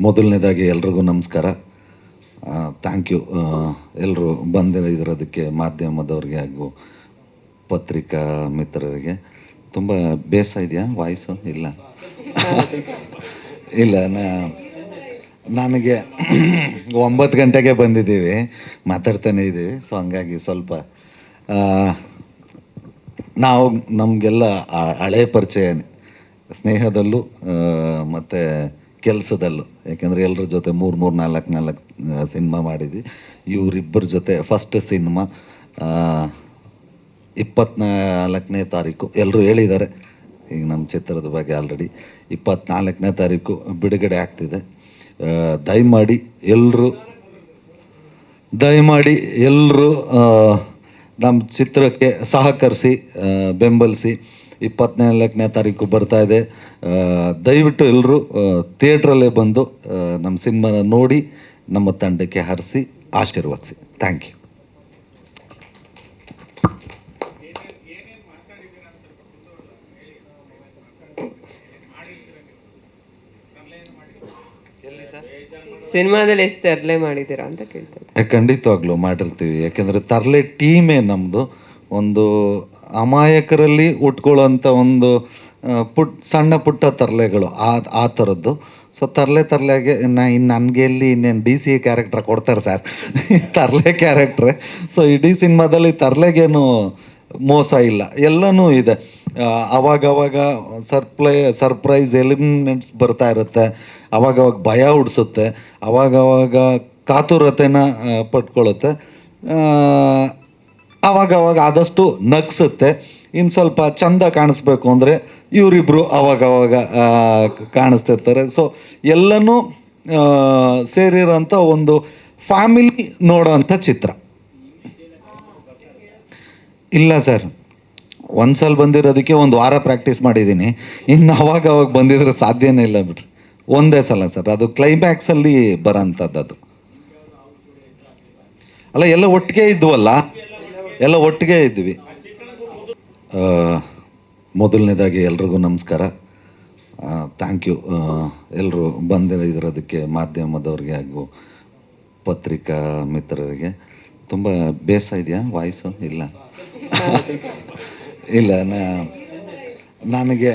ಮೊದಲನೇದಾಗಿ ಎಲ್ರಿಗೂ ನಮಸ್ಕಾರ. ಥ್ಯಾಂಕ್ ಯು ಎಲ್ಲರೂ ಬಂದಿರೋದಕ್ಕೆ, ಮಾಧ್ಯಮದವ್ರಿಗೆ ಹಾಗೂ ಪತ್ರಿಕಾ ಮಿತ್ರರಿಗೆ. ತುಂಬ ಬೇಸ ಇದೆಯಾ ವಾಯ್ಸು? ಇಲ್ಲ ಇಲ್ಲ, ನನಗೆ 9 ಗಂಟೆಗೆ ಬಂದಿದ್ದೀವಿ, ಮಾತಾಡ್ತಾನೆ ಇದ್ದೀವಿ. ಸೊ ಹಂಗಾಗಿ ಸ್ವಲ್ಪ ನಾವು ನಮಗೆಲ್ಲ ಹಳೆ ಪರಿಚಯನೇ, ಸ್ನೇಹದಲ್ಲೂ ಮತ್ತು ಕೆಲಸದಲ್ಲೂ. ಯಾಕೆಂದರೆ ಎಲ್ಲರ ಜೊತೆ 3-4 ಸಿನಿಮಾ ಮಾಡಿದ್ವಿ. ಇವರಿಬ್ಬರ ಜೊತೆ ಫಸ್ಟ್ ಸಿನಿಮಾ 24ನೇ ತಾರೀಕು ಎಲ್ಲರೂ ಹೇಳಿದ್ದಾರೆ. ಈಗ ನಮ್ಮ ಚಿತ್ರದ ಬಗ್ಗೆ ಆಲ್ರೆಡಿ 24ನೇ ತಾರೀಕು ಬಿಡುಗಡೆ ಆಗ್ತಿದೆ. ದಯಮಾಡಿ ಎಲ್ಲರೂ ನಮ್ಮ ಚಿತ್ರಕ್ಕೆ ಸಹಕರಿಸಿ, ಬೆಂಬಲಿಸಿ. 24ನೇ ತಾರೀಕು ಬರ್ತಾ ಇದೆ. ದಯವಿಟ್ಟು ಎಲ್ಲರೂ ಥಿಯೇಟ್ರಲ್ಲೇ ಬಂದು ನಮ್ಮ ಸಿನಿಮಾನ ನೋಡಿ ನಮ್ಮ ತಂಡಕ್ಕೆ ಹರಿಸಿ ಆಶೀರ್ವದಿಸಿ. Thank you. ಸಿನಿಮಾದಲ್ಲಿ ಎಷ್ಟು ತರಲೆ ಮಾಡಿದ್ದೀರಾ ಅಂತ ಕೇಳ್ತಾರೆ. ಖಂಡಿತವಾಗ್ಲೂ ಮಾಡಿರ್ತೀವಿ. ಯಾಕೆಂದರೆ ತರಲೆ ಟೀಮೇ ನಮ್ಮದು. ಒಂದು ಅಮಾಯಕರಲ್ಲಿ ಉಟ್ಕೊಳ್ಳೋಂಥ ಒಂದು ಸಣ್ಣ ಪುಟ್ಟ ತರಲೆಗಳು ಆ ಥರದ್ದು. ಸೊ ತರಲೆಗೆ ನನಗೆ ಎಲ್ಲಿ ಇನ್ನೇನು DC ಕ್ಯಾರೆಕ್ಟ್ರ್ ಕೊಡ್ತಾರೆ ಸರ್, ತರಲೆ ಕ್ಯಾರೆಕ್ಟ್ರೆ. ಸೊ ಇಡೀ ಸಿನಿಮಾದಲ್ಲಿ ತರಲೆಗೇನು ಮೋಸ ಇಲ್ಲ, ಎಲ್ಲನೂ ಇದೆ. ಅವಾಗವಾಗ ಸರ್ಪ್ರೈಸ್ ಎಲಿಮೆಂಟ್ಸ್ ಬರ್ತಾ ಇರುತ್ತೆ, ಅವಾಗವಾಗ ಭಯ ಹುಡ್ಸುತ್ತೆ, ಅವಾಗವಾಗ ಕಾತುರತೆನ ಪಟ್ಕೊಳ್ಳುತ್ತೆ, ಅವಾಗವಾಗ ಆದಷ್ಟು ನಗ್ಸುತ್ತೆ. ಇನ್ನು ಸ್ವಲ್ಪ ಚಂದ ಕಾಣಿಸ್ಬೇಕು ಅಂದರೆ ಇವರಿಬ್ಬರು ಅವಾಗವಾಗ ಕಾಣಿಸ್ತಿರ್ತಾರೆ. ಸೊ ಎಲ್ಲನೂ ಸೇರಿರೋಂಥ ಒಂದು ಫ್ಯಾಮಿಲಿ ನೋಡೋವಂಥ ಚಿತ್ರ. ಇಲ್ಲ ಸರ್, ಒಂದ್ಸಲ ಬಂದಿರೋದಕ್ಕೆ 1 ವಾರ ಪ್ರಾಕ್ಟೀಸ್ ಮಾಡಿದ್ದೀನಿ. ಇನ್ನು ಅವಾಗವಾಗ ಬಂದಿದ್ರೆ ಸಾಧ್ಯನೇ ಇಲ್ಲ ಬಿಡ್ರಿ. ಒಂದೇ ಸಲ ಸರ್, ಅದು ಕ್ಲೈಮ್ಯಾಕ್ಸಲ್ಲಿ ಬರೋಂಥದ್ದು. ಅದು ಅಲ್ಲ, ಎಲ್ಲ ಒಟ್ಟಿಗೆ ಇದ್ವಲ್ಲ, ಎಲ್ಲ ಒಟ್ಟಿಗೆ ಇದ್ವಿ. ಮೊದಲನೇದಾಗಿ ಎಲ್ರಿಗೂ ನಮಸ್ಕಾರ. ಥ್ಯಾಂಕ್ ಯು ಎಲ್ಲರೂ ಬಂದಿರೋದಕ್ಕೆ, ಮಾಧ್ಯಮದವ್ರಿಗೆ ಹಾಗೂ ಪತ್ರಿಕಾ ಮಿತ್ರರಿಗೆ. ತುಂಬ ಬೇಸ ಇದೆಯಾ ವಾಯ್ಸು? ಇಲ್ಲ ಇಲ್ಲ, ನನಗೆ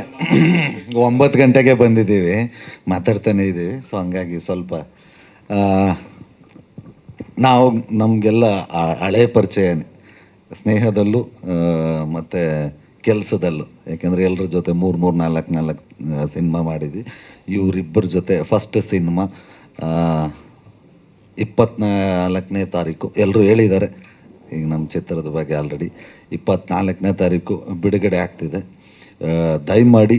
9 ಗಂಟೆಗೆ ಬಂದಿದ್ದೀವಿ, ಮಾತಾಡ್ತಾನೆ ಇದ್ದೀವಿ. ಸೊ ಹಂಗಾಗಿ ಸ್ವಲ್ಪ ನಾವು ನಮಗೆಲ್ಲ ಹಳೆ ಪರಿಚಯನೇ, ಸ್ನೇಹದಲ್ಲೂ ಮತ್ತು ಕೆಲಸದಲ್ಲೂ. ಯಾಕೆಂದರೆ ಎಲ್ಲರ ಜೊತೆ 3-4 ಸಿನಿಮಾ ಮಾಡಿದ್ವಿ. ಇವರಿಬ್ಬರ ಜೊತೆ ಫಸ್ಟ್ ಸಿನಿಮಾ 24ನೇ ತಾರೀಕು ಎಲ್ಲರೂ ಹೇಳಿದ್ದಾರೆ. ಈಗ ನಮ್ಮ ಚಿತ್ರದ ಬಗ್ಗೆ ಆಲ್ರೆಡಿ 24ನೇ ತಾರೀಕು ಬಿಡುಗಡೆ ಆಗ್ತಿದೆ. ದಯಮಾಡಿ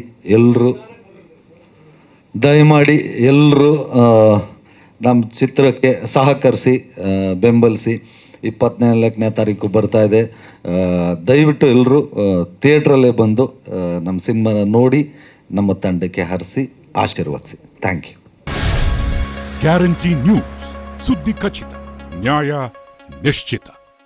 ಎಲ್ಲರೂ ನಮ್ಮ ಚಿತ್ರಕ್ಕೆ ಸಹಕರಿಸಿ, ಬೆಂಬಲಿಸಿ. 24ನೇ ತಾರೀಕು ಬರ್ತಾ ಇದೆ. ದಯವಿಟ್ಟು ಎಲ್ಲರೂ ಥಿಯೇಟ್ರಲ್ಲೇ ಬಂದು ನಮ್ಮ ಸಿನಿಮಾನ ನೋಡಿ ನಮ್ಮ ತಂಡಕ್ಕೆ ಹರಿಸಿ ಆಶೀರ್ವದಿಸಿ. Thank you. ಗ್ಯಾರಂಟಿ ನ್ಯೂಸ್, ಸುದ್ದಿ ಖಚಿತ, ನ್ಯಾಯ ನಿಶ್ಚಿತ.